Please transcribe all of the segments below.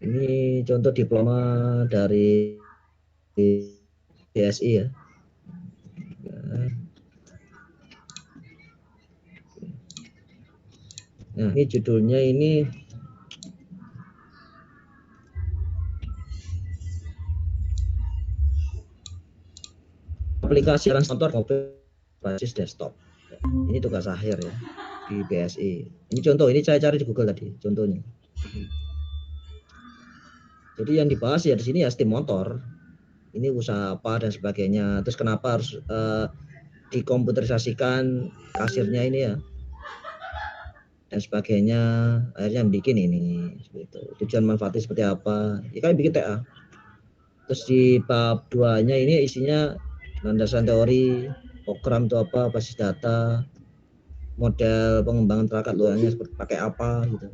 Ini contoh diploma dari BSI ya. Nah, ini judulnya ini aplikasi translator berbasis desktop. Ini tugas akhir ya di BSI. Ini contoh, ini saya cari di Google tadi contohnya. Jadi yang dibahas ya di sini ya steam motor. Ini usaha apa dan sebagainya. Terus kenapa harus dikomputerisasikan kasirnya ini ya dan sebagainya. Akhirnya bikin ini seperti itu. Tujuan manfaatnya seperti apa? Ya kan bikin TA. Terus di bab 2-nya ini isinya landasan teori, program itu apa, basis data, model pengembangan perangkat luarnya seperti pakai apa gitu.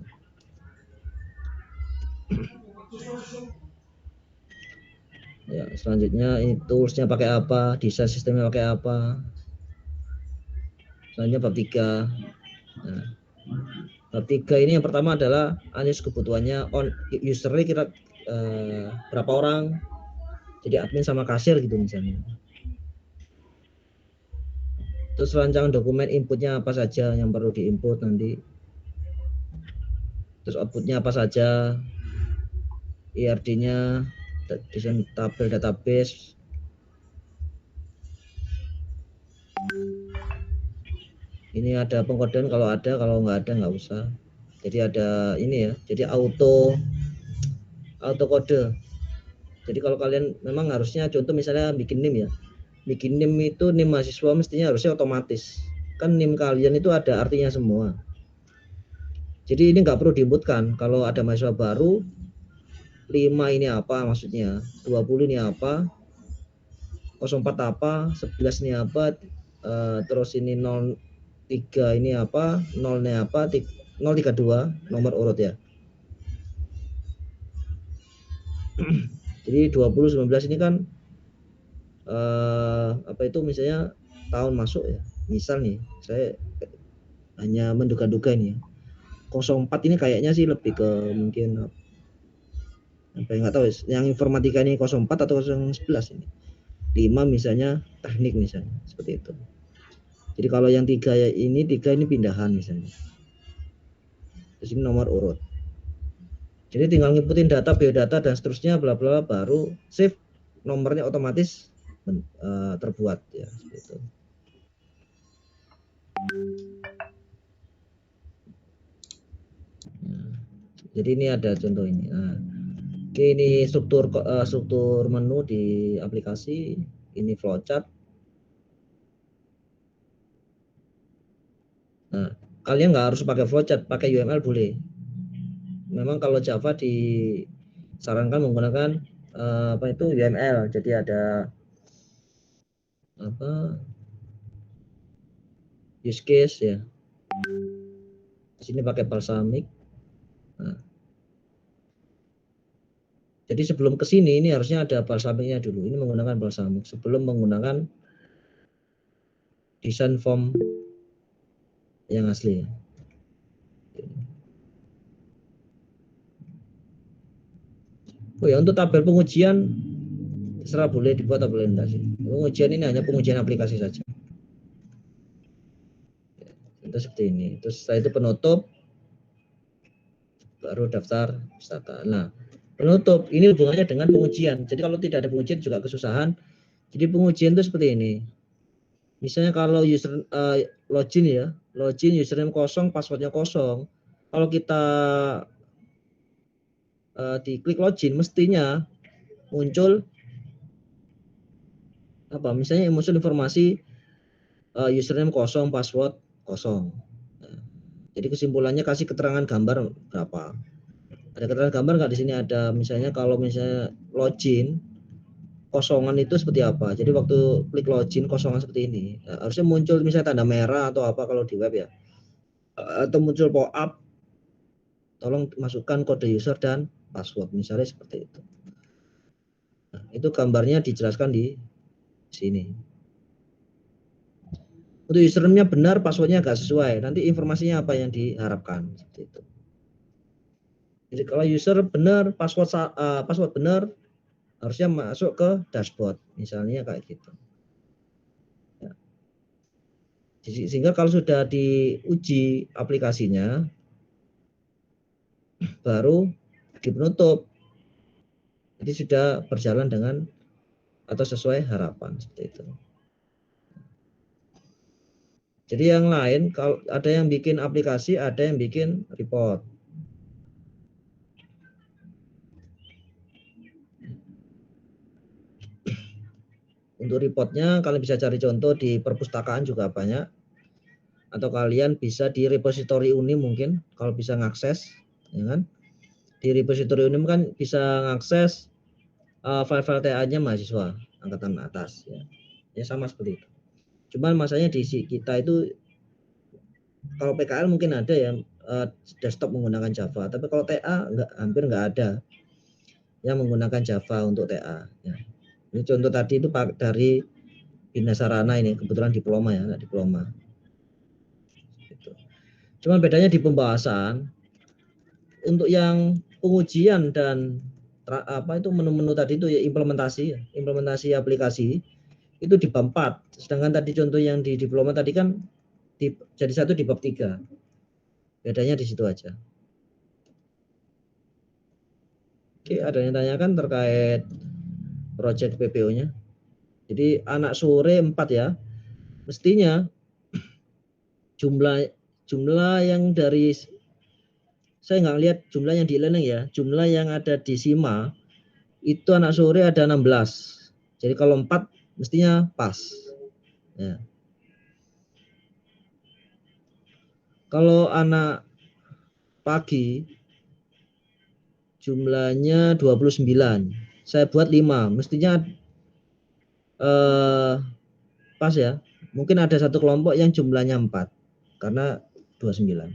Ya, selanjutnya ini toolsnya pakai apa, desain sistemnya pakai apa. Selanjutnya bab 3. Nah, bab 3 ini yang pertama adalah analisis kebutuhannya on usernya kira berapa orang, jadi admin sama kasir gitu misalnya. Terus rancangan dokumen inputnya apa saja yang perlu diinput nanti. Terus outputnya apa saja, IRD-nya, desain tabel database. Ini ada pengkodean kalau ada, kalau nggak ada nggak usah. Jadi ada ini ya, jadi auto kode. Jadi kalau kalian memang harusnya contoh misalnya bikin NIM ya, bikin NIM itu NIM mahasiswa mestinya harusnya otomatis. Kan NIM kalian itu ada artinya semua. Jadi ini nggak perlu diinputkan. Kalau ada mahasiswa baru, 5 ini apa maksudnya, 20 ini apa, 04 apa, 11 ini apa, terus ini 03 ini apa, 0 ini apa, 032 nomor urut ya. Jadi 2019 ini kan apa itu misalnya tahun masuk ya. Misal nih, saya hanya menduga-duga ini ya. 04 ini kayaknya sih lebih ke mungkin apa nggak tahu yang informatika ini 04 atau 011 ini. 5 misalnya teknik misalnya seperti itu. Jadi kalau yang 3 ini pindahan misalnya. Terus ini nomor urut. Jadi tinggal ngikutin data, biodata dan seterusnya bla bla baru save, nomornya otomatis terbuat ya seperti itu. Nah, jadi ini ada contoh ini. Nah, oke, ini struktur menu di aplikasi, ini flowchart. Nah, kalian nggak harus pakai flowchart, pakai UML boleh. Memang kalau Java disarankan menggunakan apa itu UML. Jadi ada apa use case ya. Di sini pakai balsamic. Nah, jadi sebelum ke sini ini harusnya ada balsamicnya dulu. Ini menggunakan balsamic sebelum menggunakan desain form yang asli. Oh ya, untuk tabel pengujian terserah boleh dibuat atau boleh enggak sih. Pengujian ini hanya pengujian aplikasi saja. Itu seperti ini. Terus setelah itu penutup, baru daftar peserta. Nah, penutup ini hubungannya dengan pengujian. Jadi kalau tidak ada pengujian juga kesusahan. Jadi pengujian itu seperti ini. Misalnya kalau user login ya, login username kosong, passwordnya kosong. Kalau kita diklik login, mestinya muncul apa? Misalnya muncul informasi username kosong, password kosong. Nah, jadi kesimpulannya kasih keterangan gambar berapa. Ada keterangan gambar nggak di sini? Ada misalnya kalau misalnya login kosongan itu seperti apa. Jadi waktu klik login kosongan seperti ini. Nah, harusnya muncul misalnya tanda merah atau apa kalau di web ya. Atau muncul pop-up tolong masukkan kode user dan password misalnya seperti itu. Nah, itu gambarnya dijelaskan di sini. Untuk username-nya benar, passwordnya nggak sesuai. Nanti informasinya apa yang diharapkan seperti itu. Jadi kalau user benar, password benar, harusnya masuk ke dashboard, misalnya kayak gitu. Ya. Sehingga kalau sudah diuji aplikasinya, baru dipenutup. Jadi sudah berjalan dengan atau sesuai harapan seperti itu. Jadi yang lain, kalau ada yang bikin aplikasi, ada yang bikin report. Untuk reportnya kalian bisa cari contoh di perpustakaan juga banyak, atau kalian bisa di repositori Unim mungkin kalau bisa ngakses, ya kan? Di repositori Unim kan bisa ngakses file-file TA-nya mahasiswa angkatan atas, ya. Ya sama seperti itu. Cuman masalahnya di kita itu kalau PKL mungkin ada ya desktop menggunakan Java, tapi kalau TA hampir nggak ada yang menggunakan Java untuk TA. Ya. Ini contoh tadi itu dari Bina Sarana, ini kebetulan diploma ya, nggak diploma. Gitu. Cuma bedanya di pembahasan, untuk yang pengujian dan menu-menu tadi itu ya implementasi aplikasi itu di bab 4. Sedangkan tadi contoh yang di diploma tadi kan jadi satu di bab 3. Bedanya di situ aja. Oke, ada yang tanyakan terkait project PPO-nya. Jadi anak sore 4 ya. Mestinya jumlah yang dari, saya nggak lihat jumlah yang di e-learning ya. Jumlah yang ada di SIMA itu anak sore ada 16. Jadi kalau 4 mestinya pas. Ya. Kalau anak pagi jumlahnya 29. Saya buat 5. Mestinya pas ya. Mungkin ada satu kelompok yang jumlahnya 4 karena 29.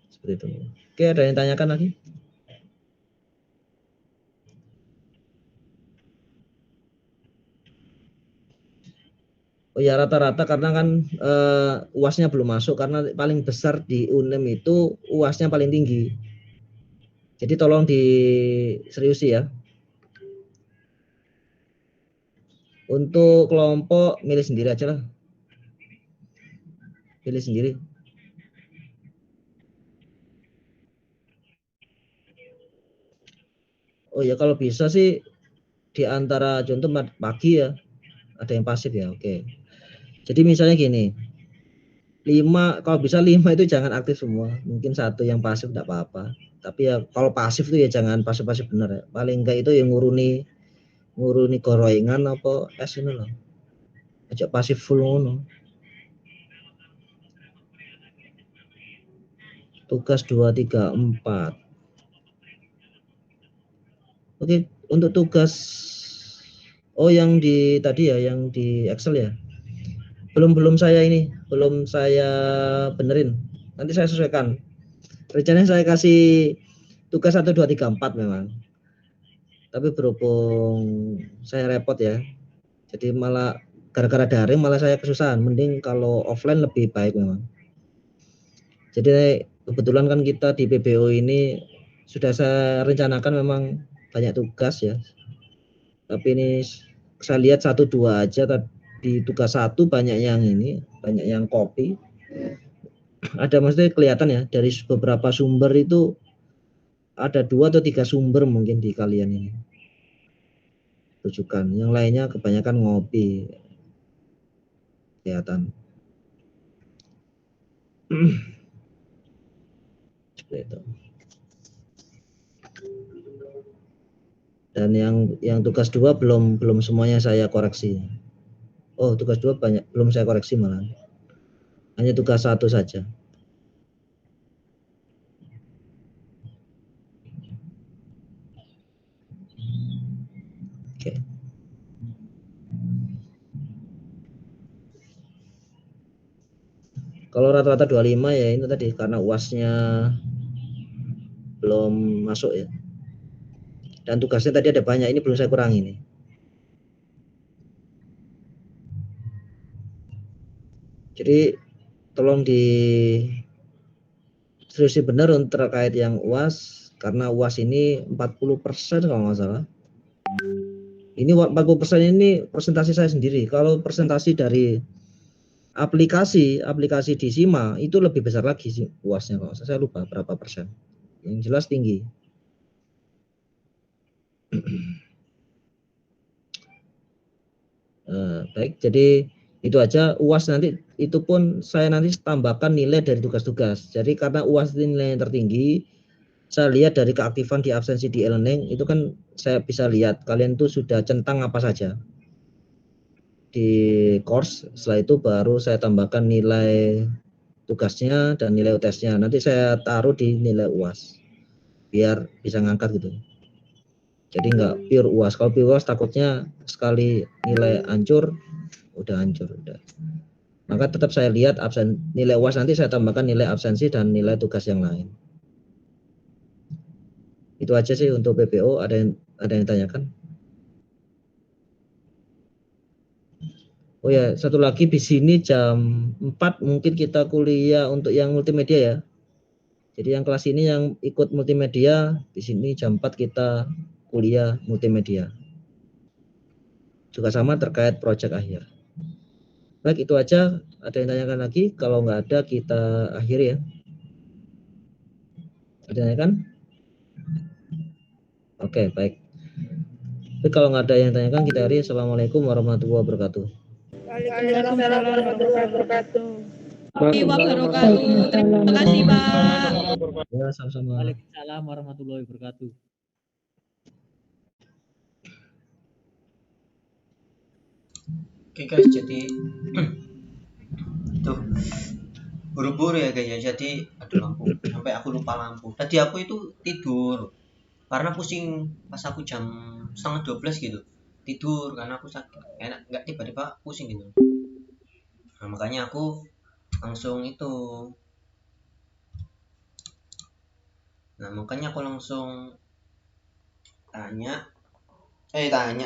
Seperti itu. Oke, ada yang tanyakan lagi? Oh ya, rata-rata karena kan UASnya belum masuk, karena paling besar di UNEM itu UASnya paling tinggi. Jadi tolong diseriusi ya. Untuk kelompok milih sendiri aja lah. Pilih sendiri. Oh ya, kalau bisa sih di antara contoh pagi ya, ada yang pasif ya, oke. Jadi misalnya gini, 5, kalau bisa 5 itu jangan aktif semua, mungkin satu yang pasif enggak apa-apa. Tapi ya kalau pasif itu ya jangan pasif-pasif bener ya. Paling enggak itu yang nguruni goroingan apa ini loh. Aja pasif full ngono. Tugas 2, 3, 4. Oke, untuk tugas yang di tadi ya, yang di Excel ya. Belum saya benerin. Nanti saya sesuaikan. Rencananya saya kasih tugas 1, 2, 3, 4 memang. Tapi berhubung saya repot ya. Jadi malah gara-gara daring malah saya kesusahan. Mending kalau offline lebih baik memang. Jadi kebetulan kan kita di PBO ini sudah saya rencanakan memang banyak tugas ya. Tapi ini saya lihat 1, 2 aja. Di tugas 1 banyak yang copy. Ada maksudnya kelihatan ya, dari beberapa sumber itu ada 2 atau 3 sumber mungkin di kalian ini rujukan. Yang lainnya kebanyakan ngopi kelihatan. Seperti itu. Dan yang tugas 2 belum semuanya saya koreksi. Oh, tugas 2 banyak belum saya koreksi malah. Hanya tugas 1 saja. Oke. Kalau rata-rata 25 ya ini tadi karena UASnya belum masuk ya. Dan tugasnya tadi ada banyak, ini belum saya kurangi nih. Jadi tolong Diskusi benar untuk terkait yang UAS, karena UAS ini 40% kalau nggak salah. Ini 40% ini presentasi saya sendiri. Kalau presentasi dari aplikasi di SIMA itu lebih besar lagi sih UASnya, kalau saya lupa berapa persen. Yang jelas tinggi. Baik, jadi itu aja. UAS nanti itu pun saya nanti tambahkan nilai dari tugas-tugas. Jadi karena UAS ini nilai yang tertinggi, saya lihat dari keaktifan di absensi di e-learning itu kan saya bisa lihat kalian tuh sudah centang apa saja di course. Setelah itu baru saya tambahkan nilai tugasnya dan nilai UTS-nya. Nanti saya taruh di nilai UAS biar bisa ngangkat gitu. Jadi nggak pure UAS. Kalau pure UAS takutnya sekali nilai hancur, udah hancur udah. Maka tetap saya lihat nilai UAS, nanti saya tambahkan nilai absensi dan nilai tugas yang lain. Itu aja sih untuk PPO. Ada yang tanyakan? Oh ya, satu lagi di sini jam 4 mungkin kita kuliah untuk yang multimedia ya. Jadi yang kelas ini yang ikut multimedia, di sini jam 4 kita kuliah multimedia. Juga sama terkait proyek akhir. Baik, itu aja. Ada yang tanyakan lagi? Kalau nggak ada kita akhiri ya. Ada yang tanyakan? Oke, baik. Tapi kalau nggak ada yang tanyakan kita akhiri. Assalamualaikum warahmatullahi wabarakatuh. Waalaikumsalam warahmatullahi wabarakatuh. Terima kasih, Pak. Ya, sama-sama. Waalaikumsalam warahmatullahi wabarakatuh. Oke guys, jadi tuh buru-buru ya guys ya. Jadi aduh lampu, sampai aku lupa lampu. Tadi aku itu tidur karena pusing pas aku jam 11:30 gitu. Tidur karena aku sakit. Enak nggak tiba-tiba pusing gitu. Nah, makanya aku langsung itu. Nah, makanya aku langsung tanya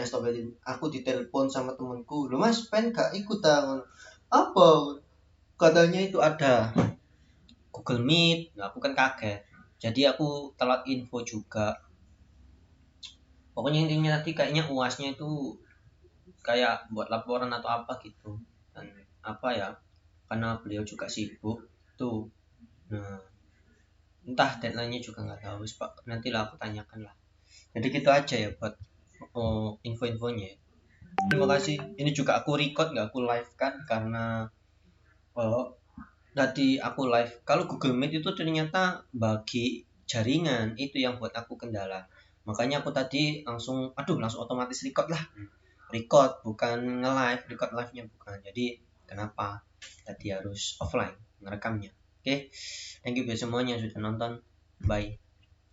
stop aja. Aku ditelepon sama temanku. Loh Mas, pen gak ikut apa? Katanya itu ada Google Meet. Nah, aku kan kaget. Jadi aku telat info juga. Pokoknya intinya tadi kayaknya UASnya itu kayak buat laporan atau apa gitu. Dan apa ya? Karena beliau juga sibuk tuh. Nah, entah deadline-nya juga nggak tahu. Pak, nantilah aku tanyakan lah. Jadi gitu aja ya buat info-infonya. Terima kasih. Ini juga aku record nggak aku live kan karena tadi aku live. Kalau Google Meet itu ternyata bagi jaringan itu yang buat aku kendala. Makanya aku tadi langsung otomatis record lah. Record bukan nge-live, record live-nya bukan. Jadi kenapa tadi harus offline ngerekamnya. Oke. Thank you buat semuanya yang sudah nonton. Bye.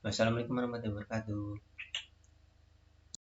Wassalamualaikum warahmatullahi wabarakatuh.